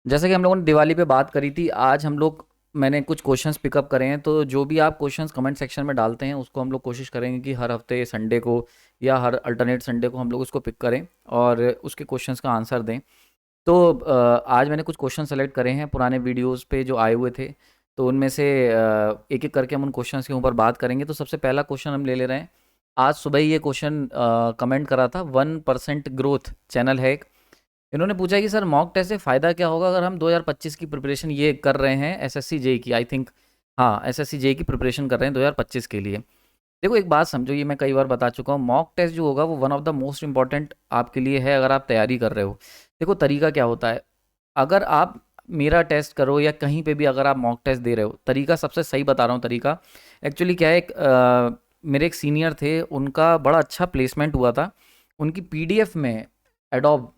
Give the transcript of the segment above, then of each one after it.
जैसे कि हम लोगों ने दिवाली पे बात करी थी, आज हम लोग मैंने कुछ क्वेश्चंस पिकअप करे हैं, तो जो भी आप क्वेश्चंस कमेंट सेक्शन में डालते हैं उसको हम लोग कोशिश करेंगे कि हर हफ्ते संडे को या हर अल्टरनेट संडे को हम लोग उसको पिक करें और उसके क्वेश्चंस का आंसर दें। तो आज मैंने कुछ क्वेश्चन सेलेक्ट करे हैं पुराने वीडियोस पे जो आए हुए थे, तो उनमें से एक एक करके हम उन क्वेश्चंस के ऊपर बात करेंगे। तो सबसे पहला क्वेश्चन हम ले रहे हैं। आज सुबह ही ये क्वेश्चन कमेंट करा था, 1% ग्रोथ चैनल है एक। इन्होंने पूछा कि सर मॉक टेस्ट से फ़ायदा क्या होगा अगर हम 2025 की प्रिपरेशन ये कर रहे हैं, एसएससी जेई की, आई थिंक। हाँ, एसएससी जेई की प्रिपरेशन कर रहे हैं 2025 के लिए। देखो एक बात समझो, ये मैं कई बार बता चुका हूँ, मॉक टेस्ट जो होगा वो one of the most important आपके लिए है अगर आप तैयारी कर रहे हो। देखो तरीका क्या होता है, अगर आप मेरा टेस्ट करो या कहीं पे भी अगर आप मॉक टेस्ट दे रहे हो, तरीका सबसे सही बता रहा हूँ। तरीका एक्चुअली क्या है, मेरे एक सीनियर थे, उनका बड़ा अच्छा प्लेसमेंट हुआ था। उनकी पीडीएफ में एडोब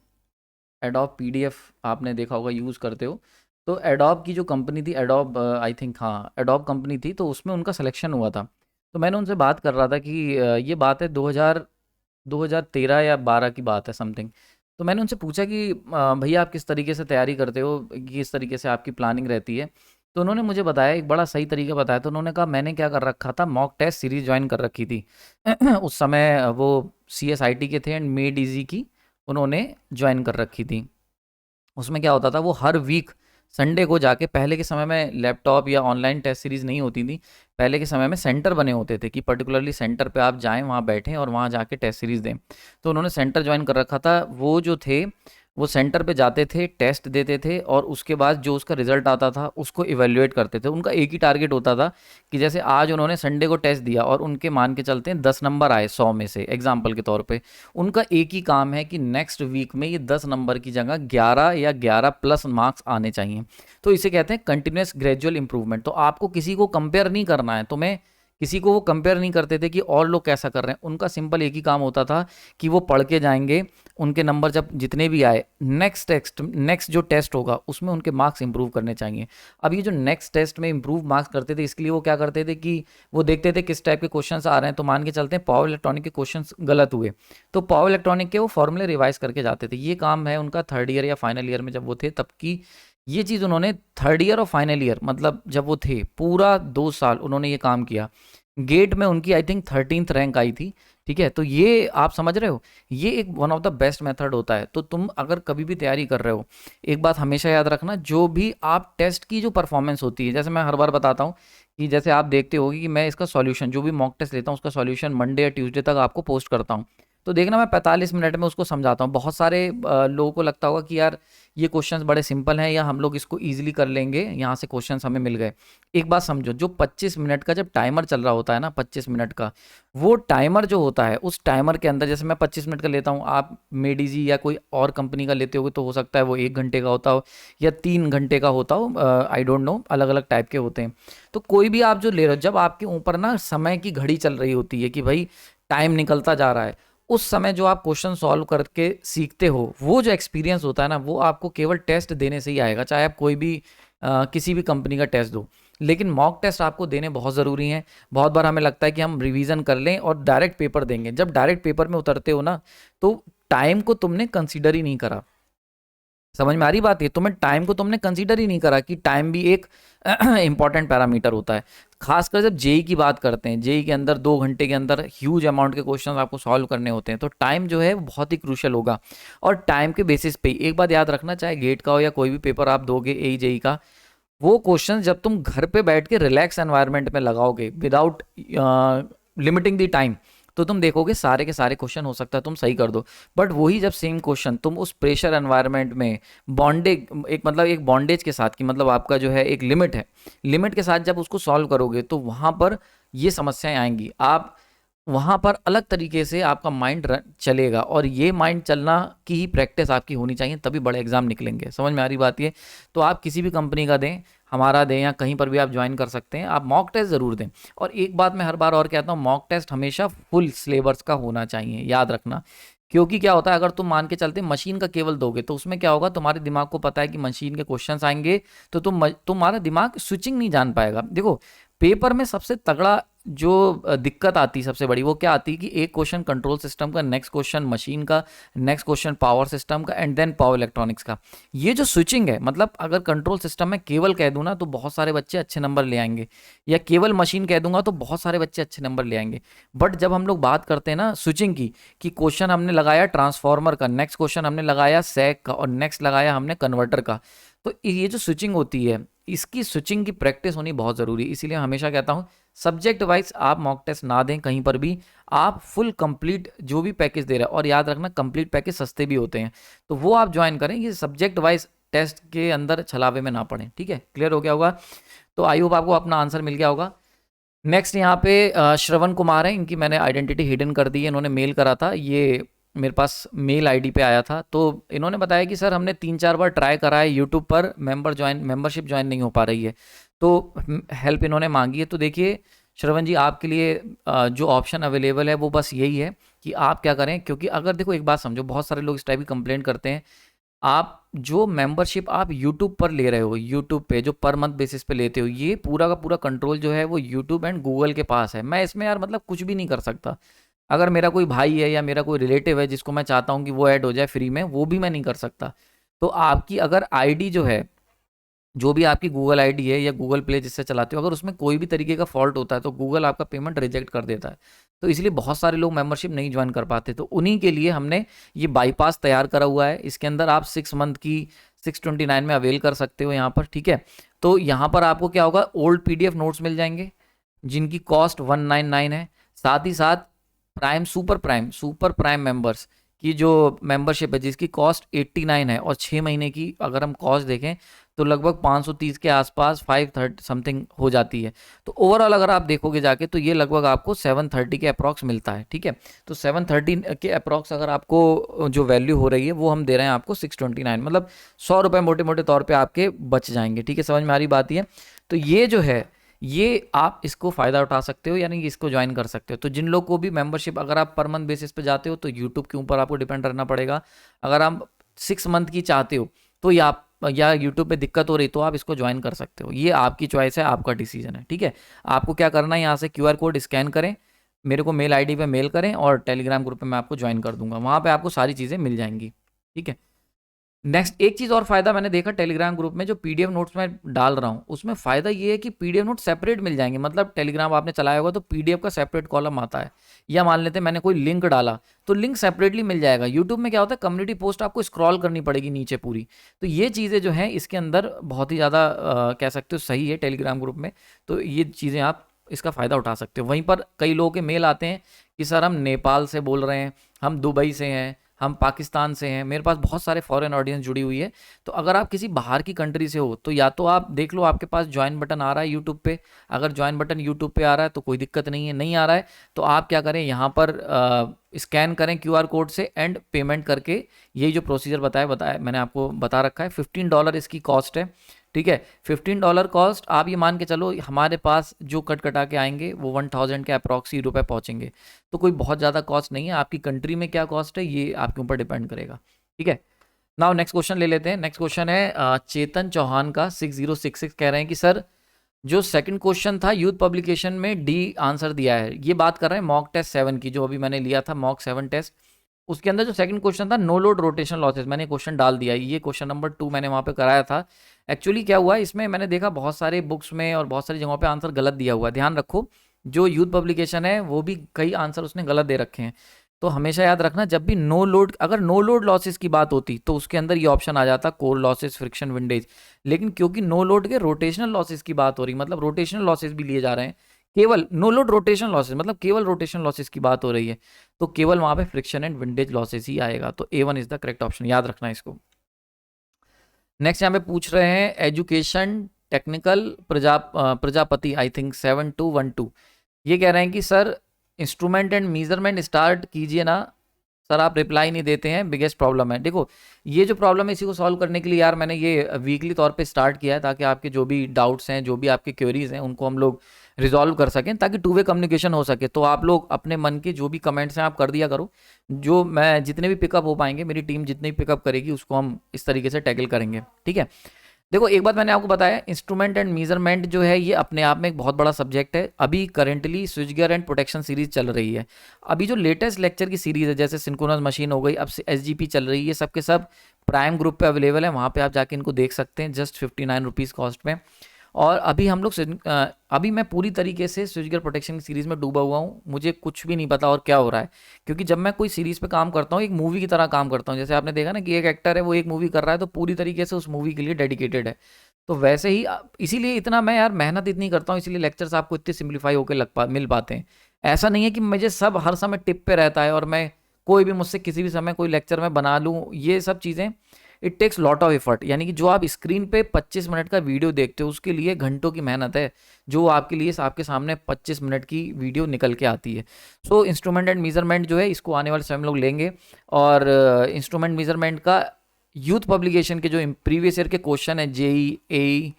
एडोब पीडीएफ आपने देखा होगा, यूज़ करते हो। तो एडोब की जो कंपनी थी, एडोब आई थिंक, हाँ एडोब कंपनी थी, तो उसमें उनका सिलेक्शन हुआ था। तो मैंने उनसे बात कर रहा था कि ये बात है 2013 या 12 की बात है समथिंग। तो मैंने उनसे पूछा कि भैया आप किस तरीके से तैयारी करते हो, किस तरीके से आपकी प्लानिंग रहती है। तो उन्होंने मुझे बताया, एक बड़ा सही तरीका बताया। तो उन्होंने कहा मैंने क्या कर रखा था, मॉक टेस्ट सीरीज ज्वाइन कर रखी थी। उस समय वो CSIT के थे एंड मेड इजी की उन्होंने ज्वाइन कर रखी थी। उसमें क्या होता था, वो हर वीक संडे को जाके, पहले के समय में लैपटॉप या ऑनलाइन टेस्ट सीरीज़ नहीं होती थी। पहले के समय में सेंटर बने होते थे कि पर्टिकुलरली सेंटर पे आप जाएं, वहाँ बैठें और वहाँ जाके टेस्ट सीरीज़ दें। तो उन्होंने सेंटर ज्वाइन कर रखा था। वो जो थे, वो सेंटर पे जाते थे, टेस्ट देते थे और उसके बाद जो उसका रिजल्ट आता था उसको इवेल्युएट करते थे। उनका एक ही टारगेट होता था कि जैसे आज उन्होंने संडे को टेस्ट दिया और उनके मान के चलते हैं 10 नंबर आए 100 में से, एग्जाम्पल के तौर पे। उनका एक ही काम है कि नेक्स्ट वीक में ये 10 नंबर की जगह 11 या 11 प्लस मार्क्स आने चाहिए। तो इसे कहते हैं कंटिन्यूस ग्रेजुअल इंप्रूवमेंट। तो आपको किसी को कंपेयर नहीं करना है, तुम्हें किसी को वो कंपेयर नहीं करते थे कि और लोग कैसा कर रहे हैं। उनका सिंपल एक ही काम होता था कि वो पढ़ के जाएंगे, उनके नंबर जब जितने भी आए, नेक्स्ट जो टेस्ट होगा उसमें उनके मार्क्स इंप्रूव करने चाहिए। अब ये जो नेक्स्ट टेस्ट में इंप्रूव मार्क्स करते थे, इसके लिए वो क्या करते थे कि वो देखते थे किस टाइप के क्वेश्चंस आ रहे हैं। तो मान के चलते हैं पावर इलेक्ट्रॉनिक के क्वेश्चंस गलत हुए, तो पावर इलेक्ट्रॉनिक के वो फॉर्मूले रिवाइज करके जाते थे। ये काम है उनका थर्ड ईयर या फाइनल ईयर में जब वो थे तब की। ये चीज़ उन्होंने थर्ड ईयर और फाइनल ईयर, मतलब जब वो थे पूरा 2 साल उन्होंने ये काम किया। गेट में उनकी आई थिंक 13th रैंक आई थी। ठीक है, तो ये आप समझ रहे हो, ये एक one of the best method होता है। तो तुम अगर कभी भी तैयारी कर रहे हो, एक बात हमेशा याद रखना, जो भी आप टेस्ट की जो परफॉर्मेंस होती है, जैसे मैं हर बार बताता हूँ कि जैसे आप देखते होगे कि मैं इसका सॉल्यूशन, जो भी मॉक टेस्ट लेता हूँ उसका सॉल्यूशन मंडे या ट्यूसडे तक आपको पोस्ट करता हूँ। तो देखना, मैं 45 मिनट में उसको समझाता हूँ। बहुत सारे लोगों को लगता होगा कि यार ये क्वेश्चंस बड़े सिंपल हैं या हम लोग इसको ईजिली कर लेंगे, यहाँ से क्वेश्चंस हमें मिल गए। एक बात समझो, जो 25 मिनट का जब टाइमर चल रहा होता है ना, 25 मिनट का वो टाइमर जो होता है, उस टाइमर के अंदर, जैसे मैं 25 मिनट का लेता हूँ, आप मेडिजी या कोई और कंपनी का लेते होगे तो हो सकता है वो 1 घंटे का होता हो या 3 घंटे का होता हो, आई डोंट नो, अलग अलग टाइप के होते हैं। तो कोई भी आप जो ले रहे हो, जब आपके ऊपर ना समय की घड़ी चल रही होती है कि भाई टाइम निकलता जा रहा है, उस समय जो आप क्वेश्चन सॉल्व करके सीखते हो, वो जो एक्सपीरियंस होता है ना, वो आपको केवल टेस्ट देने से ही आएगा। चाहे आप कोई भी किसी भी कंपनी का टेस्ट दो, लेकिन मॉक टेस्ट आपको देने बहुत ज़रूरी हैं। बहुत बार हमें लगता है कि हम रिवीजन कर लें और डायरेक्ट पेपर देंगे। जब डायरेक्ट पेपर में उतरते हो ना, तो टाइम को तुमने कंसीडर ही नहीं करा। समझ में आ रही बात है, तुम्हें टाइम को तुमने कंसीडर ही नहीं करा कि टाइम भी एक इंपॉर्टेंट पैरामीटर होता है। खासकर जब जेई की बात करते हैं, जेई के अंदर 2 घंटे के अंदर ह्यूज अमाउंट के क्वेश्चन आपको सॉल्व करने होते हैं, तो टाइम जो है वो बहुत ही क्रूशियल होगा। और टाइम के बेसिस पे एक बात याद रखना, चाहे गेट का हो या कोई भी पेपर आप दोगे एई जेई का, वो क्वेश्चन जब तुम घर पे बैठ के रिलैक्स एनवायरनमेंट में लगाओगे विदाउट लिमिटिंग द टाइम, तो तुम देखोगे सारे के सारे क्वेश्चन हो सकता है तुम सही कर दो। बट वही जब सेम क्वेश्चन तुम उस प्रेशर एनवायरनमेंट में बॉन्डेज, एक मतलब एक बॉन्डेज के साथ, कि मतलब आपका जो है एक लिमिट है, लिमिट के साथ जब उसको सॉल्व करोगे, तो वहाँ पर ये समस्याएं आएंगी। आप वहाँ पर अलग तरीके से आपका माइंड चलेगा, और ये माइंड चलना की ही प्रैक्टिस आपकी होनी चाहिए, तभी बड़े एग्जाम निकलेंगे। समझ में आ रही बात ये। तो आप किसी भी कंपनी का दें, हमारा दें, या कहीं पर भी आप ज्वाइन कर सकते हैं, आप मॉक टेस्ट ज़रूर दें। और एक बात मैं हर बार और कहता हूँ, मॉक टेस्ट हमेशा फुल सिलेबस का होना चाहिए, याद रखना। क्योंकि क्या होता है, अगर तुम मान के चलते मशीन का केवल दोगे, तो उसमें क्या होगा, तुम्हारे दिमाग को पता है कि मशीन के क्वेश्चंस आएंगे, तो तुम्हारा दिमाग स्विचिंग नहीं जान पाएगा। देखो पेपर में सबसे तगड़ा जो दिक्कत आती सबसे बड़ी वो क्या आती कि एक क्वेश्चन कंट्रोल सिस्टम का, नेक्स्ट क्वेश्चन मशीन का, नेक्स्ट क्वेश्चन पावर सिस्टम का एंड देन पावर इलेक्ट्रॉनिक्स का। ये जो स्विचिंग है, मतलब अगर कंट्रोल सिस्टम में केवल कह दूं ना तो बहुत सारे बच्चे अच्छे नंबर ले आएंगे, या केवल मशीन कह दूंगा तो बहुत सारे बच्चे अच्छे नंबर ले आएंगे। बट जब हम लोग बात करते हैं ना स्विचिंग की, कि क्वेश्चन हमने लगाया ट्रांसफार्मर का, नेक्स्ट क्वेश्चन हमने लगाया सैक का, और नेक्स्ट लगाया हमने कन्वर्टर का, तो ये जो स्विचिंग होती है, इसकी स्विचिंग की प्रैक्टिस होनी बहुत ज़रूरी है। इसीलिए हमेशा कहता हूँ सब्जेक्ट वाइज आप मॉक टेस्ट ना दें कहीं पर भी, आप फुल कंप्लीट जो भी पैकेज दे रहे हैं, और याद रखना कंप्लीट पैकेज सस्ते भी होते हैं, तो वो आप ज्वाइन करें, ये सब्जेक्ट वाइज टेस्ट के अंदर छलावे में ना पड़े। ठीक है, क्लियर हो गया होगा? तो आई होप आपको अपना आंसर मिल गया होगा। नेक्स्ट यहाँ पे श्रवण कुमार है, इनकी मैंने आइडेंटिटी हिडन कर दी है, इन्होंने मेल करा था, ये मेरे पास मेल आईडी पे आया था। तो इन्होंने बताया कि सर हमने 3-4 बार ट्राई करा है यूट्यूब पर, मेंबरशिप ज्वाइन नहीं हो पा रही है, तो हेल्प इन्होंने मांगी है। तो देखिए श्रवण जी, आपके लिए जो ऑप्शन अवेलेबल है वो बस यही है कि आप क्या करें, क्योंकि अगर देखो एक बात समझो, बहुत सारे लोग इस टाइप की कंप्लेंट करते हैं, आप जो मेंबरशिप आप यूट्यूब पर ले रहे हो, यूट्यूब पे जो पर मंथ बेसिस पे लेते हो, ये पूरा का पूरा कंट्रोल जो है वो यूट्यूब एंड गूगल के पास है। मैं इसमें यार मतलब कुछ भी नहीं कर सकता। अगर मेरा कोई भाई है या मेरा कोई रिलेटिव है जिसको मैं चाहता हूँ कि वो ऐड हो जाए फ्री में, वो भी मैं नहीं कर सकता। तो आपकी अगर आईडी जो है, जो भी आपकी गूगल आईडी है या गूगल प्ले जिससे चलाते हो, अगर उसमें कोई भी तरीके का फॉल्ट होता है तो गूगल आपका पेमेंट रिजेक्ट कर देता है। तो इसलिए बहुत सारे लोग मेंबरशिप नहीं ज्वाइन कर पाते, तो उन्हीं के लिए हमने ये बाईपास तैयार करा हुआ है। इसके अंदर आप 6 मंथ की 629 में अवेल कर सकते हो यहाँ पर। ठीक है, तो यहाँ पर आपको क्या होगा, ओल्ड PDF नोट्स मिल जाएंगे जिनकी कॉस्ट 199 है। साथ ही साथ सुपर प्राइम मेंबर्स की जो मेंबरशिप है जिसकी कॉस्ट 89 है, और 6 महीने की अगर हम कॉस्ट देखें तो लगभग 530 के आसपास 530 समथिंग हो जाती है। तो ओवरऑल अगर आप देखोगे जाके तो ये लगभग आपको 730 के अप्रॉक्स मिलता है। ठीक है, तो 730 के अप्रॉक्स अगर आपको जो वैल्यू हो रही है वो हम दे रहे हैं आपको 629, मतलब 100 रुपये मोटे मोटे तौर पे आपके बच जाएंगे। ठीक है, समझ में आ रही बात? ये तो ये जो है, ये आप इसको फ़ायदा उठा सकते हो, यानी कि इसको ज्वाइन कर सकते हो। तो जिन लोग को भी मेंबरशिप, अगर आप पर मंथ बेसिस पे जाते हो तो यूट्यूब के ऊपर आपको डिपेंड रहना पड़ेगा। अगर आप 6 मंथ की चाहते हो तो या यूट्यूब पे दिक्कत हो रही तो आप इसको ज्वाइन कर सकते हो। ये आपकी चॉइस है, आपका डिसीजन है। ठीक है, आपको क्या करना है, यहाँ से QR कोड स्कैन करें, मेरे को मेल ID पे मेल करें, और टेलीग्राम ग्रुप में मैं आपको ज्वाइन कर दूंगा, वहाँ पे आपको सारी चीज़ें मिल जाएंगी। ठीक है, नेक्स्ट एक चीज़ और फ़ायदा मैंने देखा टेलीग्राम ग्रुप में, जो PDF नोट्स मैं डाल रहा हूँ उसमें फ़ायदा ये है कि PDF नोट सेपरेट मिल जाएंगे। मतलब टेलीग्राम आपने चलाया होगा तो PDF का सेपरेट कॉलम आता है, या मान लेते हैं मैंने कोई लिंक डाला तो लिंक सेपरेटली मिल जाएगा। यूट्यूब में क्या होता है, कम्युनिटी पोस्ट आपको स्क्रॉल करनी पड़ेगी नीचे पूरी। तो ये चीज़ें जो हैं इसके अंदर बहुत ही ज़्यादा कह सकते हो सही है टेलीग्राम ग्रुप में। तो ये चीज़ें आप इसका फ़ायदा उठा सकते हो। वहीं पर कई लोगों के मेल आते हैं कि सर हम नेपाल से बोल रहे हैं, हम दुबई से हैं, हम पाकिस्तान से हैं, मेरे पास बहुत सारे फॉरेन ऑडियंस जुड़ी हुई है। तो अगर आप किसी बाहर की कंट्री से हो तो या तो आप देख लो आपके पास ज्वाइन बटन आ रहा है यूट्यूब पे। अगर ज्वाइन बटन यूट्यूब पे आ रहा है तो कोई दिक्कत नहीं है, नहीं आ रहा है तो आप क्या करें, यहाँ पर स्कैन करें QR कोड से एंड पेमेंट करके, यही जो प्रोसीजर बताया मैंने आपको बता रखा है। $15 इसकी कॉस्ट है। ठीक है, $15 कॉस्ट, आप ये मान के चलो हमारे पास जो कट कटा के आएंगे वो 1000 के अप्रॉक्स ही रुपए पहुंचेंगे। तो कोई बहुत ज़्यादा कॉस्ट नहीं है। आपकी कंट्री में क्या कॉस्ट है ये आपके ऊपर डिपेंड करेगा। ठीक है, नाउ नेक्स्ट क्वेश्चन ले लेते हैं। नेक्स्ट क्वेश्चन है चेतन चौहान का 6066, कह रहे हैं कि सर जो सेकंड क्वेश्चन था यूथ पब्लिकेशन में D आंसर दिया है, ये बात कर रहे हैं मॉक टेस्ट 7 की, जो अभी मैंने लिया था मॉक 7 टेस्ट, उसके अंदर जो सेकंड क्वेश्चन था नो लोड रोटेशन लॉसेस, मैंने क्वेश्चन डाल दिया। ये क्वेश्चन नंबर 2 मैंने वहाँ पे कराया था। एक्चुअली क्या हुआ इसमें, मैंने देखा बहुत सारे बुक्स में और बहुत सारी जगहों पे आंसर गलत दिया हुआ है। ध्यान रखो, जो यूथ पब्लिकेशन है वो भी कई आंसर उसने गलत दे रखे हैं। तो हमेशा याद रखना, जब भी अगर नो लोड लॉसेस की बात होती तो उसके अंदर ये ऑप्शन आ जाता कोर लॉसेस, फ्रिक्शन, विंडेज। लेकिन क्योंकि नो लोड के रोटेशनल लॉसेस की बात हो रही, मतलब रोटेशनल लॉसेस भी लिए जा रहे हैं, केवल नो लोड रोटेशन लॉसेस, मतलब केवल रोटेशन लॉसेस की बात हो रही है, तो केवल वहां पे फ्रिक्शन एंड विंडेज लॉसेस ही आएगा। तो A1 is the correct option, याद रखना इसको। नेक्स्ट यहाँ पे पूछ रहे हैं education technical Prajapati, I think 7212, ये कह रहे हैं कि sir instrument and measurement start कीजिए ना सर, आप रिप्लाई नहीं देते हैं, बिगेस्ट प्रॉब्लम है। देखो ये जो प्रॉब्लम है इसी को सॉल्व करने के लिए यार मैंने ये वीकली तौर पे स्टार्ट किया है, ताकि आपके जो भी डाउट्स हैं, जो भी आपके क्वेरीज हैं, उनको हम लोग रिजॉल्व कर सकें, ताकि 2 वे कम्युनिकेशन हो सके। तो आप लोग अपने मन के जो भी कमेंट्स हैं आप कर दिया करो, जो मैं जितने भी पिकअप हो पाएंगे, मेरी टीम जितने भी पिकअप करेगी उसको हम इस तरीके से टैकल करेंगे। ठीक है, देखो एक बात मैंने आपको बताया, इंस्ट्रूमेंट एंड मेजरमेंट जो है ये अपने आप में एक बहुत बड़ा सब्जेक्ट है। अभी currently switch gear and protection series चल रही है। अभी जो लेटेस्ट लेक्चर की सीरीज है जैसे सिंक्रोनस मशीन हो गई, अब एसजीपी चल रही है, सब के सब प्राइम ग्रुप पे अवेलेबल है, वहाँ पे आप जाके इनको देख सकते हैं जस्ट 59 रुपीज़ कॉस्ट में। और अभी हम लोग अभी मैं पूरी तरीके से स्विच गियर प्रोटेक्शन की सीरीज़ में डूबा हुआ हूँ, मुझे कुछ भी नहीं पता और क्या हो रहा है। क्योंकि जब मैं कोई सीरीज़ पे काम करता हूँ एक मूवी की तरह काम करता हूँ, जैसे आपने देखा ना कि एक एक्टर है वो एक मूवी कर रहा है तो पूरी तरीके से उस मूवी के लिए डेडिकेटेड है। तो वैसे ही इसीलिए इतना मैं यार मेहनत इतनी करता हूँ, इसीलिए लेक्चर्स आपको इतने सिंप्लीफाई होकर मिल पाते हैं। ऐसा नहीं है कि मुझे सब हर समय टिप पे रहता है और मैं कोई भी मुझसे किसी भी समय कोई लेक्चर में बना लूँ, ये सब चीज़ें it takes lot of effort. यानी कि जो आप स्क्रीन पे 25 मिनट का वीडियो देखते हो उसके लिए घंटों की मेहनत है, जो आपके लिए आपके सामने 25 मिनट की वीडियो निकल के आती है। सो इंस्ट्रूमेंट एंड मेजरमेंट जो है इसको आने वाले समय में लोग लेंगे। और इंस्ट्रूमेंट मेजरमेंट का यूथ पब्लिकेशन के जो प्रीवियस ईयर के क्वेश्चन है, जेई ए,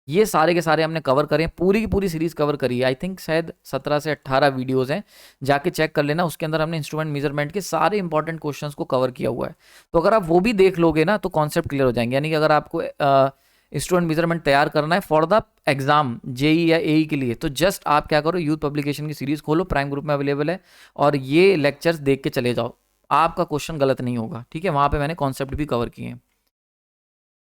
ये सारे के सारे हमने कवर करे हैं, पूरी की पूरी सीरीज कवर करी है। आई थिंक शायद 17 से 18 वीडियोस हैं, जाके चेक कर लेना। उसके अंदर हमने इंस्ट्रूमेंट मेजरमेंट के सारे इंपॉर्टेंट क्वेश्चंस को कवर किया हुआ है। तो अगर आप वो भी देख लोगे ना तो कॉन्सेप्ट क्लियर हो जाएंगे। यानी कि अगर आपको इंस्ट्रूमेंट मेजरमेंट तैयार करना है फॉर द एग्जाम जेई या एई के लिए, तो जस्ट आप क्या करो, यूथ पब्लिकेशन की सीरीज खोलो, प्राइम ग्रुप में अवेलेबल है, और ये लेक्चर्स देख के चले जाओ, आपका क्वेश्चन गलत नहीं होगा। ठीक है, वहां पे मैंने कॉन्सेप्ट भी कवर किए हैं।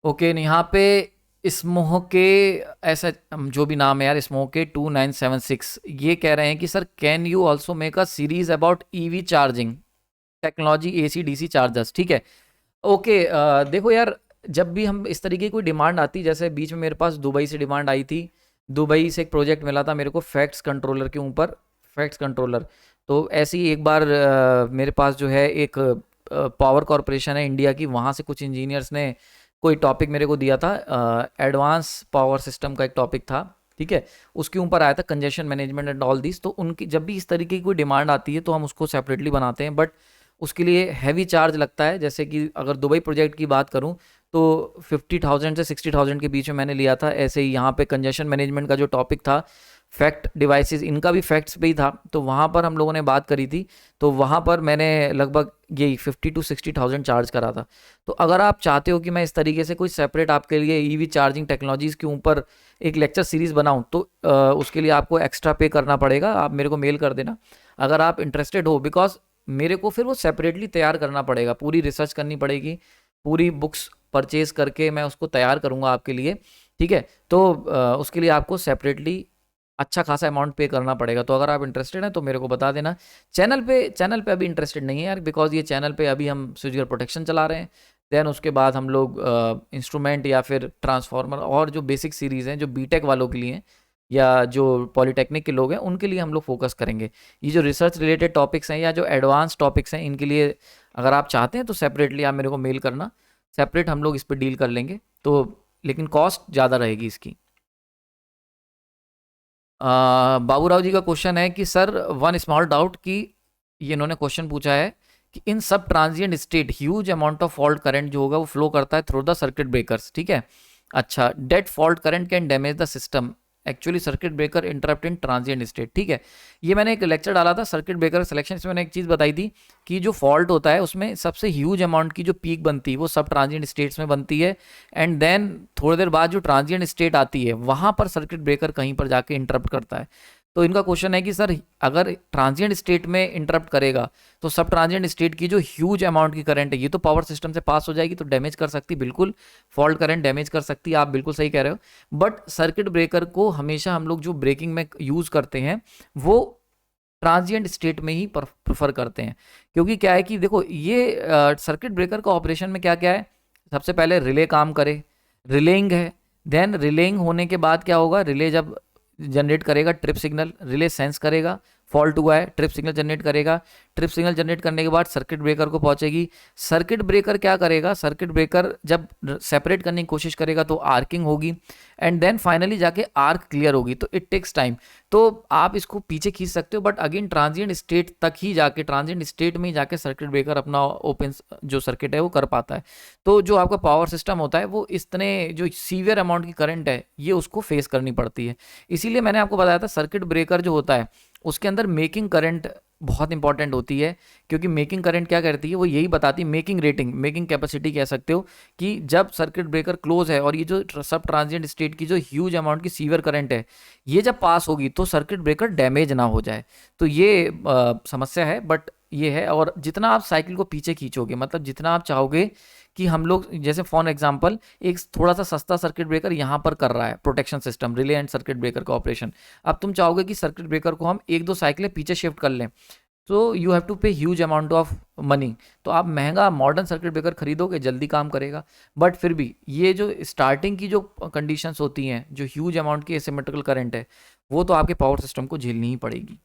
ओके, यहाँ पे स्मोह के, ऐसा जो भी नाम है यार, स्मोह के 2976 ये कह रहे हैं कि sir can you also make a series about EV charging technology, AC DC chargers. ठीक है, ओके। देखो यार, जब भी हम इस तरीके की कोई डिमांड आती, जैसे बीच में मेरे पास दुबई से डिमांड आई थी, दुबई से एक प्रोजेक्ट मिला था मेरे को फैक्ट्स कंट्रोलर के ऊपर, फैक्ट्स कंट्रोलर। तो ऐसे ही एक बार मेरे पास जो है एक पावर कॉरपोरेशन है इंडिया की, वहाँ से कुछ इंजीनियर्स ने कोई टॉपिक मेरे को दिया था, एडवांस पावर सिस्टम का एक टॉपिक था। ठीक है, उसके ऊपर आया था congestion management and all this. तो उनकी जब भी इस तरीके की कोई डिमांड आती है तो हम उसको सेपरेटली बनाते हैं, बट उसके लिए हैवी चार्ज लगता है। जैसे कि अगर दुबई प्रोजेक्ट की बात करूं तो 50,000 से 60,000 के बीच में मैंने लिया था। ऐसे ही यहाँ पे कंजेशन मैनेजमेंट का जो टॉपिक था, फैक्ट डिवाइसेस, इनका भी फैक्ट्स पे ही था, तो वहाँ पर हम लोगों ने बात करी थी। तो वहाँ पर मैंने लगभग यही 50 to 60,000 चार्ज करा था। तो अगर आप चाहते हो कि मैं इस तरीके से कोई सेपरेट आपके लिए ईवी चार्जिंग टेक्नोलॉजीज़ के ऊपर एक लेक्चर सीरीज़ बनाऊँ, तो उसके लिए आपको एक्स्ट्रा पे करना पड़ेगा। आप मेरे को मेल कर देना अगर आप इंटरेस्टेड हो, बिकॉज मेरे को फिर वो सेपरेटली तैयार करना पड़ेगा, पूरी रिसर्च करनी पड़ेगी, पूरी बुक्स परचेज करके मैं उसको तैयार करूँगा आपके लिए। ठीक है, तो उसके लिए आपको सेपरेटली अच्छा खासा अमाउंट पे करना पड़ेगा। तो अगर आप इंटरेस्टेड हैं तो मेरे को बता देना। चैनल पे अभी इंटरेस्टेड नहीं है यार, बिकॉज ये चैनल पे अभी हम स्विच गियर प्रोटेक्शन चला रहे हैं। देन उसके बाद हम लोग इंस्ट्रूमेंट या फिर ट्रांसफार्मर और जो बेसिक सीरीज़ हैं जो बीटेक वालों के लिए हैं या जो पॉलीटेक्निक के लोग हैं उनके लिए हम लोग फोकस करेंगे। ये जो रिसर्च रिलेटेड टॉपिक्स हैं या जो एडवांस टॉपिक्स हैं, इनके लिए अगर आप चाहते हैं तो सेपरेटली आप मेरे को मेल करना, सेपरेट हम लोग इस पर डील कर लेंगे। तो लेकिन कॉस्ट ज़्यादा रहेगी इसकी। बाबूराव जी का क्वेश्चन है कि सर वन स्मॉल डाउट, कि ये इन्होंने क्वेश्चन पूछा है कि इन सब transient state huge amount of fault current जो होगा वो फ्लो करता है थ्रू द सर्किट ब्रेकर्स। ठीक है, अच्छा, that fault current can damage the system, actually circuit breaker interrupt in transient state. ठीक है, ये मैंने एक लेक्चर डाला था सर्किट ब्रेकर सिलेक्शन, इसमें मैंने एक चीज़ बताई थी कि जो फॉल्ट होता है उसमें सबसे ह्यूज अमाउंट की जो पीक बनती है वो सब ट्रांजिएंट स्टेट्स में बनती है, एंड देन थोड़ी देर बाद जो ट्रांजिएंट स्टेट आती है वहाँ पर सर्किट ब्रेकर कहीं पर जाके इंटरप्ट करता है। तो इनका क्वेश्चन है कि सर अगर ट्रांजिएंट स्टेट में इंटरप्ट करेगा तो सब ट्रांजिएंट स्टेट की जो ह्यूज अमाउंट की करंट है ये तो पावर सिस्टम से पास हो जाएगी, तो डैमेज कर सकती, बिल्कुल फॉल्ट करंट डैमेज कर सकती है, आप बिल्कुल सही कह रहे हो। बट सर्किट ब्रेकर को हमेशा हम लोग जो ब्रेकिंग में यूज़ करते हैं वो ट्रांजिएंट स्टेट में ही प्रेफर करते हैं। क्योंकि क्या है कि देखो ये सर्किट ब्रेकर का ऑपरेशन में क्या क्या है, सबसे पहले रिले काम करे, रिलेइंग है, देन रिलेइंग होने के बाद क्या होगा, रिले जब जनरेट करेगा ट्रिप सिग्नल, रिले सेंस करेगा फॉल्ट हुआ है, ट्रिप सिग्नल जनरेट करेगा, ट्रिप सिग्नल जनरेट करने के बाद सर्किट ब्रेकर को पहुंचेगी। सर्किट ब्रेकर क्या करेगा, सर्किट ब्रेकर जब सेपरेट करने की कोशिश करेगा तो आर्किंग होगी, एंड देन फाइनली जाके आर्क क्लियर होगी, तो इट टेक्स टाइम। तो आप इसको पीछे खींच सकते हो, बट अगेन ट्रांजिएंट स्टेट तक ही जाके, ट्रांजिएंट स्टेट में ही जाके सर्किट ब्रेकर अपना ओपन जो सर्किट है वो कर पाता है। तो जो आपका पावर सिस्टम होता है वो इतने जो सीवियर अमाउंट की करंट है ये उसको फेस करनी पड़ती है। इसीलिए मैंने आपको बताया था सर्किट ब्रेकर जो होता है उसके अंदर मेकिंग करंट बहुत इंपॉर्टेंट होती है, क्योंकि मेकिंग करंट क्या करती है, वो यही बताती है, मेकिंग रेटिंग, मेकिंग कैपेसिटी कह सकते हो, कि जब सर्किट ब्रेकर क्लोज है और ये जो सब ट्रांजिएंट स्टेट की जो ह्यूज अमाउंट की सीवियर करंट है ये जब पास होगी तो सर्किट ब्रेकर डैमेज ना हो जाए। तो ये समस्या है, बट ये है। और जितना आप साइकिल को पीछे खींचोगे, मतलब जितना आप चाहोगे कि हम लोग, जैसे फॉर एग्जांपल एक थोड़ा सा सस्ता सर्किट ब्रेकर यहाँ पर कर रहा है protection system, relay and circuit breaker का ऑपरेशन, अब तुम चाहोगे कि सर्किट ब्रेकर को हम एक दो साइकिलें पीछे शिफ्ट कर लें, तो यू हैव टू पे ह्यूज अमाउंट ऑफ मनी। तो आप महंगा मॉडर्न सर्किट ब्रेकर खरीदोगे, जल्दी काम करेगा, बट फिर भी ये जो स्टार्टिंग की जो कंडीशंस होती हैं, जो ह्यूज अमाउंट की एसिमेट्रिकल करंट है, वो तो आपके पावर सिस्टम को झेलनी ही पड़ेगी।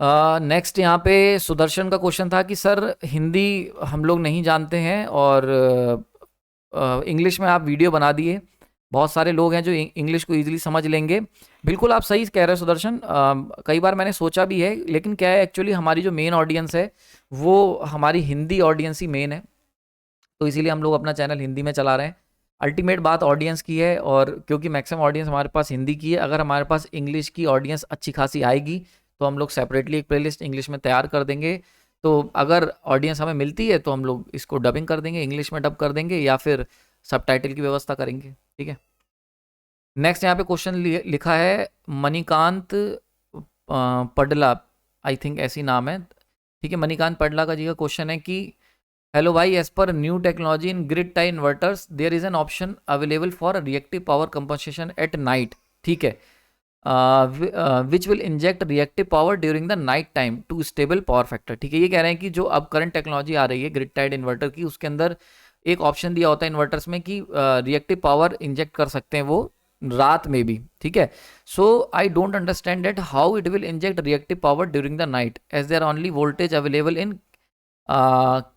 नेक्स्ट यहाँ पे सुदर्शन का क्वेश्चन था कि सर हिंदी हम लोग नहीं जानते हैं और इंग्लिश में आप वीडियो बना दिए, बहुत सारे लोग हैं जो इंग्लिश को ईजिली समझ लेंगे। बिल्कुल आप सही कह रहे हो सुदर्शन, कई बार मैंने सोचा भी है, लेकिन क्या है एक्चुअली हमारी जो मेन ऑडियंस है वो हमारी हिंदी ऑडियंस ही मेन है, तो इसीलिए हम लोग अपना चैनल हिंदी में चला रहे हैं। अल्टीमेट बात ऑडियंस की है, और क्योंकि मैक्सिमम ऑडियंस हमारे पास हिंदी की है, अगर हमारे पास इंग्लिश की ऑडियंस अच्छी खासी आएगी तो हम लोग सेपरेटली एक प्लेलिस्ट इंग्लिश में तैयार कर देंगे। तो अगर ऑडियंस हमें मिलती है तो हम लोग इसको डबिंग कर देंगे, इंग्लिश में डब कर देंगे, या फिर सबटाइटल की व्यवस्था करेंगे, ठीक है। नेक्स्ट यहाँ पे क्वेश्चन लिखा है मणिकांत पडला, आई थिंक ऐसी नाम है, ठीक है। मणिकांत पडला का जी का क्वेश्चन है कि हेलो भाई, as per new technology in grid tie inverters there is an option available for reactive power compensation at night, ठीक है, which will inject reactive power during the night time to stable power factor, ठीक है। ये कह रहे हैं कि जो अब करंट टेक्नोलॉजी आ रही है ग्रिड टाइड इन्वर्टर की, उसके अंदर एक ऑप्शन दिया होता है इन्वर्टर्स में कि रिएक्टिव पावर इंजेक्ट कर सकते हैं वो रात में भी, ठीक है। So I don't understand that how it will inject reactive power during the night as there only voltage available in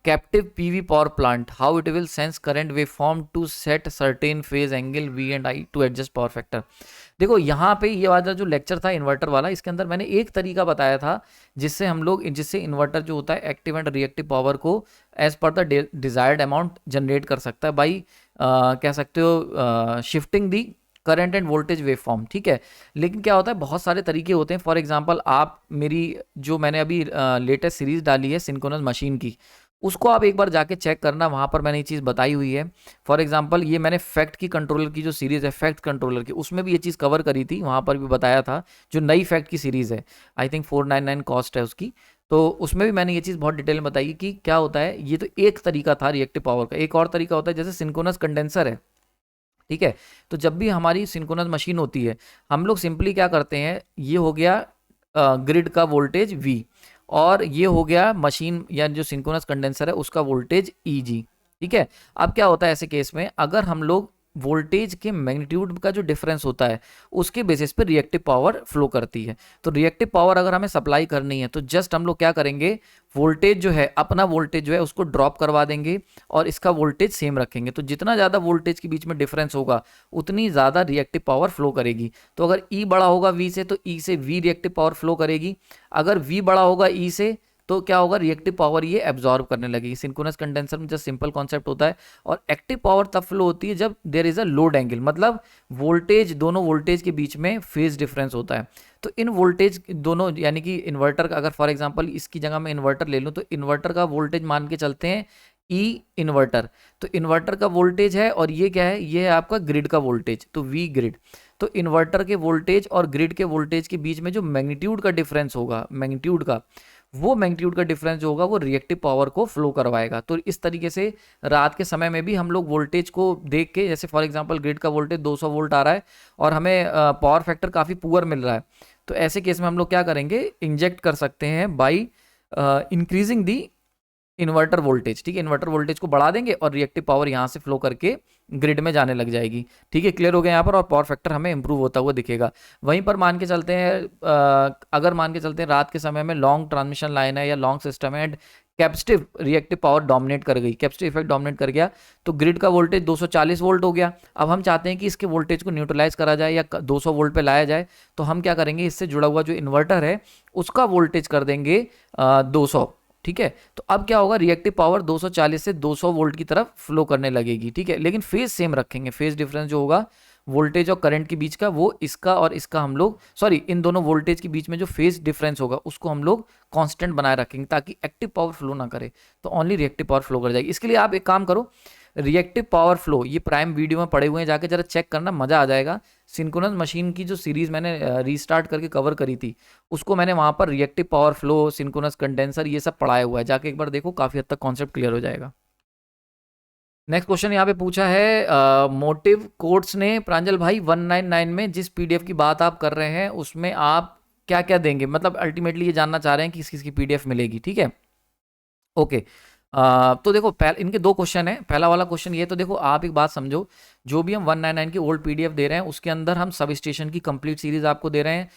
captive PV power plant, how it will sense current waveform to set certain phase angle V and I to adjust power factor। देखो यहाँ पे ये वाला जो lecture था inverter वाला, इसके अंदर मैंने एक तरीका बताया था जिससे इन्वर्टर जो होता है एक्टिव एंड रिएक्टिव पावर को as per the desired amount generate कर सकता है बाई कह सकते हो shifting the current and voltage wave form, ठीक है। लेकिन क्या होता है, बहुत सारे तरीके होते हैं। फॉर एग्जांपल आप मेरी जो मैंने अभी लेटेस्ट सीरीज डाली है सिंक्रोनस मशीन की, उसको आप एक बार जाके चेक करना, वहाँ पर मैंने ये चीज़ बताई हुई है। फॉर एग्जांपल ये मैंने फैक्ट की कंट्रोलर की जो सीरीज़ है, फैक्ट कंट्रोलर की, उसमें भी ये चीज़ कवर करी थी, वहाँ पर भी बताया था। जो नई फैक्ट की सीरीज़ है, आई थिंक 499 कॉस्ट है उसकी, तो उसमें भी मैंने ये चीज़ बहुत डिटेल में बताई कि क्या होता है। ये तो एक तरीका था रिएक्टिव पावर का। एक और तरीका होता है जैसे सिंक्रोनस कंडेंसर है, ठीक है। तो जब भी हमारी सिंक्रोनस मशीन होती है, हम लोग सिंपली क्या करते हैं, ये हो गया ग्रिड का वोल्टेज V, और ये हो गया मशीन या जो सिंक्रोनस कंडेंसर है उसका वोल्टेज EG, ठीक है। अब क्या होता है ऐसे केस में, अगर हम लोग वोल्टेज के मैग्नीट्यूड का जो डिफरेंस होता है उसके बेसिस पे रिएक्टिव पावर फ्लो करती है। तो रिएक्टिव पावर अगर हमें सप्लाई करनी है तो जस्ट हम लोग क्या करेंगे, वोल्टेज जो है, अपना वोल्टेज जो है उसको ड्रॉप करवा देंगे और इसका वोल्टेज सेम रखेंगे। तो जितना ज़्यादा वोल्टेज के बीच में डिफरेंस होगा उतनी ज़्यादा रिएक्टिव पावर फ्लो करेगी। तो अगर E बड़ा होगा V से तो E से V रिएक्टिव पावर फ्लो करेगी, अगर V बड़ा होगा E से तो क्या होगा, रिएक्टिव पावर ये एब्जॉर्ब करने लगेगी। सिंक्रोनस कंडेंसर में जस्ट सिंपल कॉन्सेप्ट होता है। और एक्टिव पावर तब फ्लो होती है जब there is a load angle, मतलब वोल्टेज, दोनों वोल्टेज के बीच में फेज डिफरेंस होता है। तो इन वोल्टेज दोनों, यानी कि इन्वर्टर का, अगर फॉर एग्जांपल इसकी जगह मैं इन्वर्टर ले लूँ तो इन्वर्टर का वोल्टेज मान के चलते हैं E इन्वर्टर, तो इन्वर्टर का वोल्टेज है, और ये क्या है, ये है आपका ग्रिड का वोल्टेज, तो V ग्रिड। तो इन्वर्टर के वोल्टेज और ग्रिड के वोल्टेज के बीच में जो मैग्नीट्यूड का डिफरेंस होगा, मैग्नीट्यूड का, वो मैग्नीट्यूड का डिफरेंस जो होगा वो रिएक्टिव पावर को फ्लो करवाएगा। तो इस तरीके से रात के समय में भी हम लोग वोल्टेज को देख के, जैसे फॉर एग्जांपल ग्रिड का वोल्टेज 200 वोल्ट आ रहा है और हमें पावर फैक्टर काफ़ी पुअर मिल रहा है, तो ऐसे केस में हम लोग क्या करेंगे, इंजेक्ट कर सकते हैं by increasing the inverter voltage, ठीक है। इन्वर्टर वोल्टेज को बढ़ा देंगे और रिएक्टिव पावर यहाँ से फ्लो करके ग्रिड में जाने लग जाएगी, ठीक है। क्लियर हो गया यहाँ पर, और पावर फैक्टर हमें इंप्रूव होता हुआ दिखेगा। वहीं पर मान के चलते हैं, अगर मान के चलते हैं रात के समय में लॉन्ग ट्रांसमिशन लाइन है या लॉन्ग सिस्टम है and capacitive reactive power dominate कर गई, कैपेसिटिव इफेक्ट डोमिनेट कर गया, तो ग्रिड का वोल्टेज 240 वोल्ट हो गया। अब हम चाहते हैं कि इसके वोल्टेज को न्यूट्रलाइज करा जाए या 200 वोल्ट पे लाया जाए, तो हम क्या करेंगे, इससे जुड़ा हुआ जो इन्वर्टर है उसका वोल्टेज कर देंगे 200, ठीक है। तो अब क्या होगा, रिएक्टिव पावर 240 से 200 वोल्ट की तरफ फ्लो करने लगेगी, ठीक है। लेकिन फेज सेम रखेंगे, फेज डिफरेंस जो होगा वोल्टेज और करंट के बीच का, वो इसका और इसका हम लोग सॉरी इन दोनों वोल्टेज के बीच में जो फेज डिफरेंस होगा उसको हम लोग कांस्टेंट बनाए रखेंगे ताकि एक्टिव पावर फ्लो ना करे, तो ओनली रिएक्टिव पावर फ्लो कर जाएगी। इसके लिए आप एक काम करो, रिएक्टिव पावर फ्लो ये प्राइम वीडियो में पड़े हुए हैं, जाके जरा चेक करना, मजा आ जाएगा। सिंक्रोनस मशीन की जो सीरीज मैंने रीस्टार्ट करके कवर करी थी, उसको मैंने वहां पर reactive power flow, synchronous condenser ये सब पढ़ाया हुआ है, जाके एक बार देखो, काफी हद तक कॉन्सेप्ट क्लियर हो जाएगा। नेक्स्ट क्वेश्चन यहाँ पे पूछा है मोटिव कोर्ट्स ने, प्रांजल भाई 199 में जिस पीडीएफ की बात आप कर रहे हैं उसमें आप क्या क्या देंगे, मतलब अल्टीमेटली ये जानना चाह रहे हैं कि किस किस की पीडीएफ मिलेगी, ठीक है। ओके, तो देखो इनके दो क्वेश्चन है। पहला वाला क्वेश्चन ये, तो देखो आप एक बात समझो, जो भी हम 199 की ओल्ड पीडीएफ दे रहे हैं उसके अंदर हम सब स्टेशन की कंप्लीट सीरीज आपको दे रहे हैं,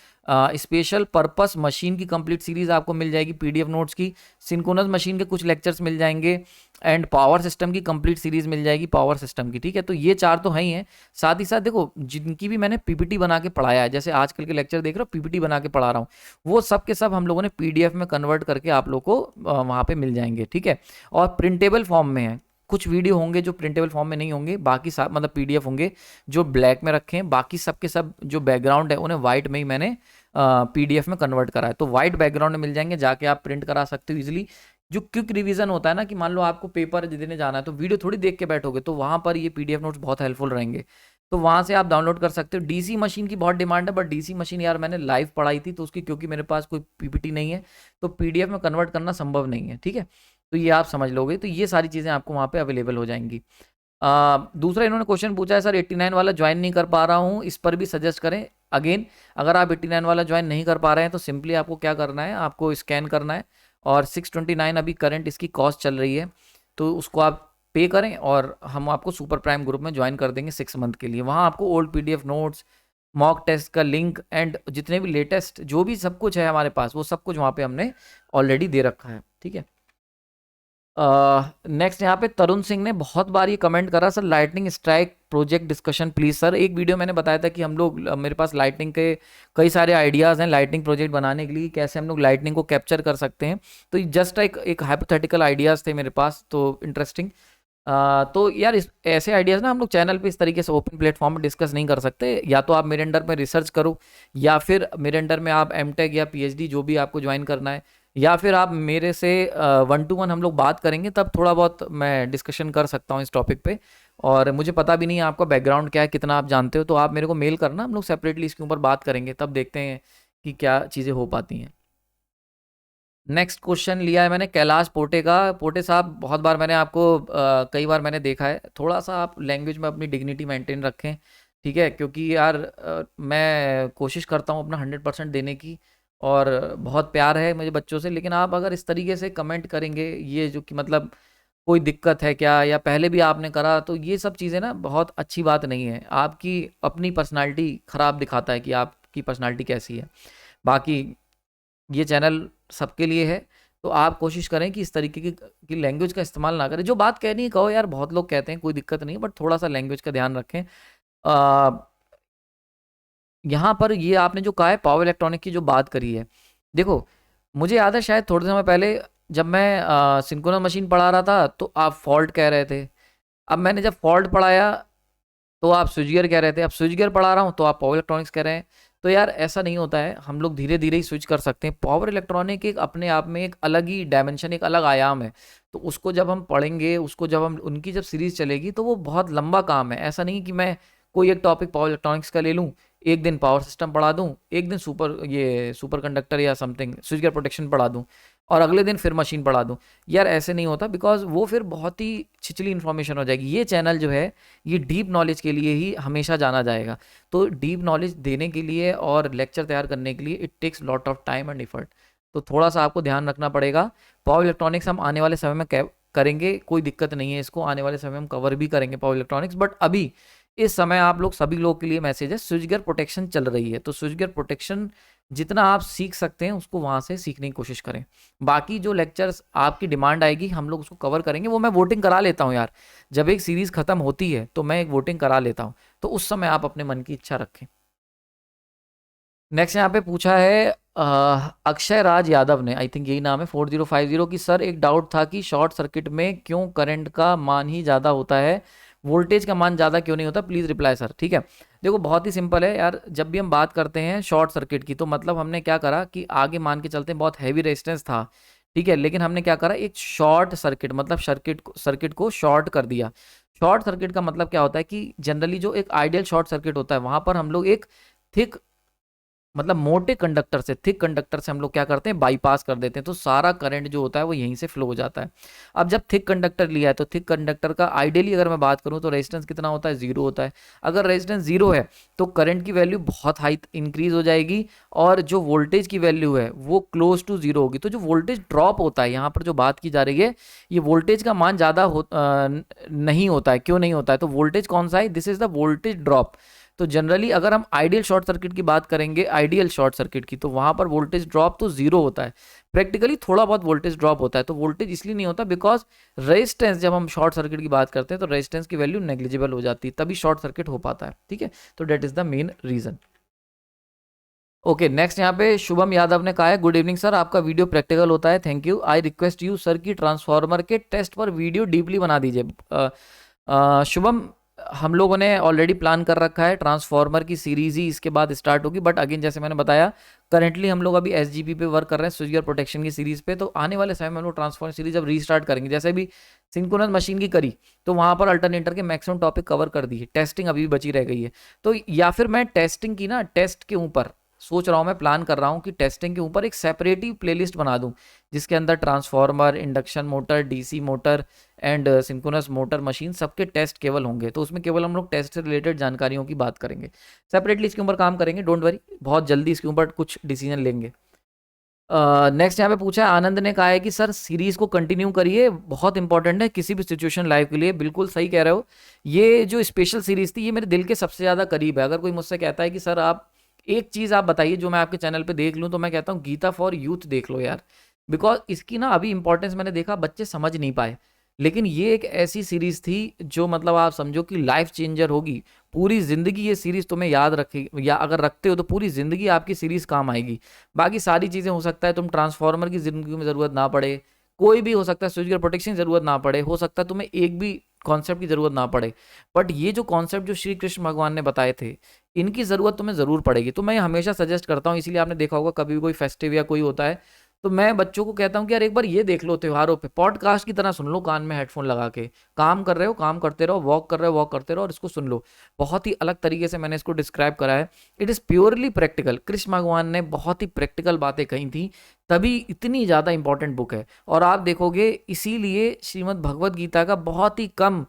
स्पेशल पर्पस मशीन की कंप्लीट सीरीज आपको मिल जाएगी पीडीएफ नोट्स की, सिंक्रोनस मशीन के कुछ लेक्चर्स मिल जाएंगे, एंड पावर सिस्टम की कंप्लीट सीरीज मिल जाएगी पावर सिस्टम की, ठीक है। तो ये चार तो है ही हैं, साथ ही साथ देखो जिनकी भी मैंने पीपीटी बना के पढ़ाया है, जैसे आजकल के लेक्चर देख रहे हो पीपीटी बना के पढ़ा रहा हूँ, वो सब के सब हम लोगों ने पीडीएफ में कन्वर्ट करके आप लोग को वहाँ पे मिल जाएंगे, ठीक है। और प्रिंटेबल फॉर्म में है, कुछ वीडियो होंगे जो प्रिंटेबल फॉर्म में नहीं होंगे, बाकी सब मतलब पीडीएफ होंगे जो ब्लैक में रखे हैं, बाकी सब के सब जो बैकग्राउंड है उन्हें व्हाइट में ही मैंने पीडीएफ में कन्वर्ट करा है, तो व्हाइट बैकग्राउंड में मिल जाएंगे, जाके आप प्रिंट करा सकते हो इजीली। जो क्विक रिवीजन होता है ना, कि मान लो आपको पेपर देने जाना है तो वीडियो थोड़ी देख के बैठोगे, तो वहां पर ये पीडीएफ नोट्स बहुत हेल्पफुल रहेंगे, तो वहां से आप डाउनलोड कर सकते हो। डीसी मशीन की बहुत डिमांड है, बट डीसी मशीन यार मैंने लाइव पढ़ाई थी, तो उसकी क्योंकि मेरे पास कोई पीपीटी नहीं है तो पीडीएफ में कन्वर्ट करना संभव नहीं है, ठीक है। तो ये आप समझ लोगे, तो ये सारी चीज़ें आपको वहाँ पे अवेलेबल हो जाएंगी। दूसरा इन्होंने क्वेश्चन पूछा है, सर 89 वाला ज्वाइन नहीं कर पा रहा हूँ, इस पर भी सजेस्ट करें। अगेन, अगर आप 89 वाला ज्वाइन नहीं कर पा रहे हैं तो सिंपली आपको क्या करना है, आपको स्कैन करना है, और 629 अभी करंट इसकी कॉस्ट चल रही है, तो उसको आप पे करें और हम आपको सुपर प्राइम ग्रुप में ज्वाइन कर देंगे 6 मंथ के लिए। वहाँ आपको old PDF notes, mock test का लिंक, एंड जितने भी लेटेस्ट जो भी सब कुछ है हमारे पास, वो सब कुछ वहाँ पे हमने ऑलरेडी दे रखा है, ठीक है। नेक्स्ट यहाँ पे तरुण सिंह ने बहुत बार ये कमेंट करा, sir lightning strike project discussion please. Sir एक वीडियो मैंने बताया था कि हम लोग मेरे पास लाइटनिंग के कई सारे आइडियाज़ हैं लाइटनिंग प्रोजेक्ट बनाने के लिए, कैसे हम लोग लाइटनिंग को कैप्चर कर सकते हैं, तो जस्ट एक हाइपोथेटिकल आइडियाज़ थे मेरे पास, तो इंटरेस्टिंग। तो यार ऐसे आइडियाज़ ना हम लोग चैनल पे इस तरीके से ओपन प्लेटफॉर्म में डिस्कस नहीं कर सकते, या तो आप मेरे अंडर में रिसर्च करो, या फिर मेरे अंडर में आप एमटेक या पीएचडी जो भी आपको ज्वाइन करना है, या फिर आप मेरे से 1-to-1 हम लोग बात करेंगे, तब थोड़ा बहुत मैं डिस्कशन कर सकता हूँ इस टॉपिक पे। और मुझे पता भी नहीं है आपका बैकग्राउंड क्या है, कितना आप जानते हो, तो आप मेरे को मेल करना, हम लोग सेपरेटली इसके ऊपर बात करेंगे, तब देखते हैं कि क्या चीज़ें हो पाती हैं। नेक्स्ट क्वेश्चन लिया है मैंने कैलाश पोटे का। पोटे साहब, बहुत बार मैंने आपको कई बार मैंने देखा है, थोड़ा सा आप लैंग्वेज में अपनी डिग्निटी मेंटेन रखें, ठीक है, क्योंकि यार मैं कोशिश करता हूँ अपना 100% देने की, और बहुत प्यार है मुझे बच्चों से, लेकिन आप अगर इस तरीके से कमेंट करेंगे, ये जो कि मतलब कोई दिक्कत है क्या, या पहले भी आपने करा, तो ये सब चीज़ें ना बहुत अच्छी बात नहीं है, आपकी अपनी पर्सनालिटी ख़राब दिखाता है कि आपकी पर्सनालिटी कैसी है। बाकी ये चैनल सबके लिए है, तो आप कोशिश करें कि इस तरीके की लैंग्वेज का इस्तेमाल ना करें। जो बात कहनी है कहो यार, बहुत लोग कहते हैं कोई दिक्कत नहीं है, बट थोड़ा सा लैंग्वेज का ध्यान रखें। यहाँ पर ये आपने जो कहा है पावर इलेक्ट्रॉनिक की जो बात करी है, देखो मुझे याद है शायद थोड़े समय पहले जब मैं सिंक्रोनस मशीन पढ़ा रहा था तो आप फॉल्ट कह रहे थे, अब मैंने जब फॉल्ट पढ़ाया तो आप स्विच गियर कह रहे थे, अब स्विच गियर पढ़ा रहा हूँ तो आप पावर इलेक्ट्रॉनिक्स कह रहे हैं। तो यार ऐसा नहीं होता है, हम लोग धीरे धीरे ही स्विच कर सकते हैं। पावर इलेक्ट्रॉनिक एक अपने आप में एक अलग ही डायमेंशन, एक अलग आयाम है, तो उसको जब हम पढ़ेंगे, उसको जब हम उनकी जब सीरीज चलेगी तो वो बहुत लंबा काम है। ऐसा नहीं कि मैं कोई एक टॉपिक पावर इलेक्ट्रॉनिक्स का ले लूँ, एक दिन पावर सिस्टम पढ़ा दूँ, एक दिन सुपर कंडक्टर या समथिंग स्विच गियर प्रोटेक्शन पढ़ा दूँ, और अगले दिन फिर मशीन पढ़ा दूँ। यार ऐसे नहीं होता, बिकॉज वो फिर बहुत ही छिछली इन्फॉर्मेशन हो जाएगी। ये चैनल जो है ये डीप नॉलेज के लिए ही हमेशा जाना जाएगा, तो डीप नॉलेज देने के लिए और लेक्चर तैयार करने के लिए it takes lot of time and effort, तो थोड़ा सा आपको ध्यान रखना पड़ेगा। पावर इलेक्ट्रॉनिक्स हम आने वाले समय में करेंगे, कोई दिक्कत नहीं है, इसको आने वाले समय में हम कवर भी करेंगे पावर इलेक्ट्रॉनिक्स, बट अभी इस समय आप लोग सभी लोग के लिए मैसेज है, स्विच गियर प्रोटेक्शन चल रही है, तो स्विच गियर प्रोटेक्शन जितना आप सीख सकते हैं उसको वहां से सीखने की कोशिश करें। बाकी जो लेक्चर्स आपकी डिमांड आएगी हम लोग उसको कवर करेंगे, वो मैं वोटिंग करा लेता हूँ यार, जब एक सीरीज खत्म होती है तो मैं एक वोटिंग करा लेता हूँ, तो उस समय आप अपने मन की इच्छा रखें। नेक्स्ट यहाँ पे पूछा है अक्षय राज यादव ने, आई थिंक यही नाम है, 4050 की, सर एक डाउट था कि शॉर्ट सर्किट में क्यों करंट का मान ही ज़्यादा होता है वोल्टेज का मान ज़्यादा क्यों नहीं होता, प्लीज़ रिप्लाई सर। ठीक है, देखो बहुत ही सिंपल है यार, जब भी हम बात करते हैं शॉर्ट सर्किट की तो मतलब हमने क्या करा कि आगे मान के चलते हैं बहुत हैवी रेजिस्टेंस था, ठीक है, लेकिन हमने क्या करा, एक शॉर्ट सर्किट मतलब सर्किट को शॉर्ट कर दिया। शॉर्ट सर्किट का मतलब क्या होता है कि जनरली जो एक आइडियल शॉर्ट सर्किट होता है वहां पर हम लोग एक थिक मतलब मोटे कंडक्टर से, थिक कंडक्टर से हम लोग क्या करते हैं, बाईपास कर देते हैं, तो सारा करंट जो होता है वो यहीं से फ्लो हो जाता है। अब जब थिक कंडक्टर लिया है तो थिक कंडक्टर का आइडियली अगर मैं बात करूं तो रेजिस्टेंस कितना होता है, जीरो होता है। अगर रेजिस्टेंस जीरो है तो करंट की वैल्यू बहुत हाई इंक्रीज हो जाएगी और जो वोल्टेज की वैल्यू है वो क्लोज टू जीरो होगी। तो जो वोल्टेज ड्रॉप होता है यहाँ पर जो बात की जा रही है, ये वोल्टेज का मान ज़्यादा नहीं होता है। क्यों नहीं होता है, तो वोल्टेज कौन सा है, this is the voltage drop. तो जनरली अगर हम आइडियल शॉर्ट सर्किट की बात करेंगे, आइडियल शॉर्ट सर्किट की, तो वहां पर वोल्टेज ड्रॉप तो जीरो होता है, प्रैक्टिकली थोड़ा बहुत वोल्टेज ड्रॉप होता है। तो वोल्टेज इसलिए नहीं होता बिकॉज रेजिस्टेंस, जब हम शॉर्ट सर्किट की बात करते हैं तो रेजिस्टेंस की वैल्यू नेग्लिजिबल हो जाती है, तभी शॉर्ट सर्किट हो पाता है। ठीक है, तो that is the main reason. Okay, next यहाँ पे शुभम यादव ने कहा है, गुड इवनिंग सर, आपका वीडियो प्रैक्टिकल होता है, thank you. I request you sir की ट्रांसफार्मर के टेस्ट पर वीडियो डीपली बना दीजिए। शुभम, हम लोगों ने ऑलरेडी प्लान कर रखा है, ट्रांसफार्मर की सीरीज ही इसके बाद स्टार्ट होगी, बट अगेन जैसे मैंने बताया करंटली हम लोग अभी एसजीपी पे वर्क कर रहे हैं, स्विच गियर प्रोटेक्शन की सीरीज पे। तो आने वाले समय में हम लोग ट्रांसफार्मर सीरीज अब रीस्टार्ट करेंगे, जैसे अभी सिंक्रोनस मशीन की करी तो वहां पर अल्टरनेटर के मैक्सिमम टॉपिक कवर कर दिए, टेस्टिंग अभी भी बची रह गई है। तो या फिर मैं टेस्टिंग की ना, टेस्ट के ऊपर सोच रहा हूँ, मैं प्लान कर रहा हूँ कि टेस्टिंग के ऊपर एक सेपरेट ही प्लेलिस्ट बना दूं, जिसके अंदर transformer, induction motor, DC motor and synchronous motor machine सबके टेस्ट केवल होंगे। तो उसमें केवल हम लोग टेस्ट से रिलेटेड जानकारियों की बात करेंगे, सेपरेटली इसके ऊपर काम करेंगे, डोंट वरी, बहुत जल्दी इसके ऊपर कुछ डिसीजन लेंगे। नेक्स्ट यहाँ पे पूछा है, आनंद ने कहा है कि सर सीरीज को कंटिन्यू करिए, बहुत इंपॉर्टेंट है किसी भी सिचुएशन लाइफ के लिए। बिल्कुल सही कह रहे हो, ये जो स्पेशल सीरीज थी ये मेरे दिल के सबसे ज़्यादा करीब है। अगर कोई मुझसे कहता है कि सर आप एक चीज़ आप बताइए जो मैं आपके चैनल पे देख लूँ, तो मैं कहता हूँ गीता फॉर यूथ देख लो यार, बिकॉज इसकी ना अभी इंपॉर्टेंस मैंने देखा बच्चे समझ नहीं पाए, लेकिन ये एक ऐसी सीरीज थी जो मतलब आप समझो कि लाइफ चेंजर होगी। पूरी जिंदगी ये सीरीज तुम्हें याद रखेगी, या अगर रखते हो तो पूरी जिंदगी आपकी सीरीज काम आएगी। बाकी सारी चीजें हो सकता है तुम ट्रांसफार्मर की जिंदगी में जरूरत ना पड़े, कोई भी हो सकता है, स्विच गियर प्रोटेक्शन की जरूरत ना पड़े, हो सकता है तुम्हें एक भी कॉन्सेप्ट की जरूरत ना पड़े, बट ये जो कॉन्सेप्ट जो श्री कृष्ण भगवान ने बताए थे इनकी जरूरत तुम्हें जरूर पड़ेगी। तो मैं हमेशा सजेस्ट करता हूँ, इसीलिए आपने देखा होगा कभी भी कोई फेस्टिव या कोई होता है तो मैं बच्चों को कहता हूँ कि यार एक बार ये देख लो, त्योहारों पे पॉडकास्ट की तरह सुन लो, कान में हेडफोन लगा के, काम कर रहे हो काम करते रहो, वॉक कर रहे हो वॉक करते रहो और इसको सुन लो। बहुत ही अलग तरीके से मैंने इसको डिस्क्राइब करा है, it is purely practical. Krishna भगवान ने बहुत ही प्रैक्टिकल बातें कही थी, तभी इतनी ज़्यादा इंपॉर्टेंट बुक है। और आप देखोगे इसीलिए श्रीमद् भगवद गीता का बहुत ही कम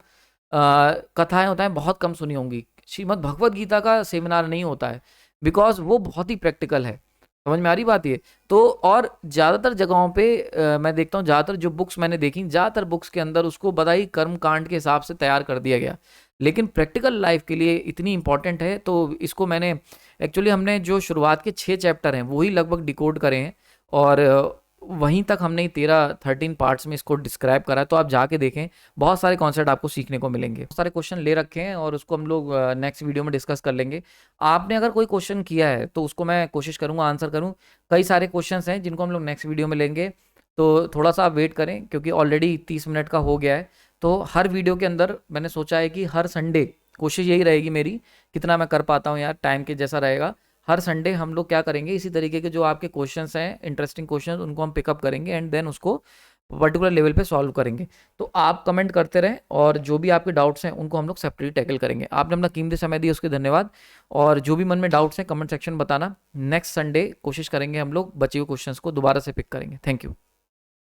कथाएं होता है, बहुत कम सुनी होंगी। श्रीमद् भगवद गीता का सेमिनार नहीं होता है बिकॉज वो बहुत ही प्रैक्टिकल है। समझ में आ रही बात ये? तो और ज़्यादातर जगहों पे मैं देखता हूँ, ज़्यादातर जो बुक्स मैंने देखी, ज़्यादातर बुक्स के अंदर उसको बधाई कर्म कांड के हिसाब से तैयार कर दिया गया, लेकिन प्रैक्टिकल लाइफ के लिए इतनी इंपॉर्टेंट है। तो इसको मैंने एक्चुअली, हमने जो शुरुआत के 6 चैप्टर हैं वही लगभग डिकोड करे हैं और वहीं तक हमने 13 पार्ट्स में इसको डिस्क्राइब करा है। तो आप जाके देखें, बहुत सारे कॉन्सेप्ट आपको सीखने को मिलेंगे। बहुत सारे क्वेश्चन ले रखे हैं और उसको हम लोग नेक्स्ट वीडियो में डिस्कस कर लेंगे। आपने अगर कोई क्वेश्चन किया है तो उसको मैं कोशिश करूंगा आंसर करूं। कई सारे क्वेश्चंस हैं जिनको हम लोग नेक्स्ट वीडियो में लेंगे, तो थोड़ा सा आप वेट करें क्योंकि ऑलरेडी 30 मिनट का हो गया है। तो हर वीडियो के अंदर मैंने सोचा है कि हर संडे, कोशिश यही रहेगी मेरी, कितना मैं कर पाता हूँ यार, टाइम के जैसा रहेगा, हर संडे हम लोग क्या करेंगे, इसी तरीके के जो आपके क्वेश्चंस हैं, इंटरेस्टिंग क्वेश्चंस, उनको हम पिकअप करेंगे एंड देन उसको पर्टिकुलर लेवल पे सॉल्व करेंगे। तो आप कमेंट करते रहें और जो भी आपके डाउट्स हैं उनको हम लोग सेपरेटली टैकल करेंगे। आपने अपना कीमती समय दिया उसके धन्यवाद, और जो भी मन में डाउट्स हैं कमेंट सेक्शन बताना। नेक्स्ट संडे कोशिश करेंगे हम लोग बचे हुए क्वेश्चंस को दोबारा से पिक करेंगे। Thank you.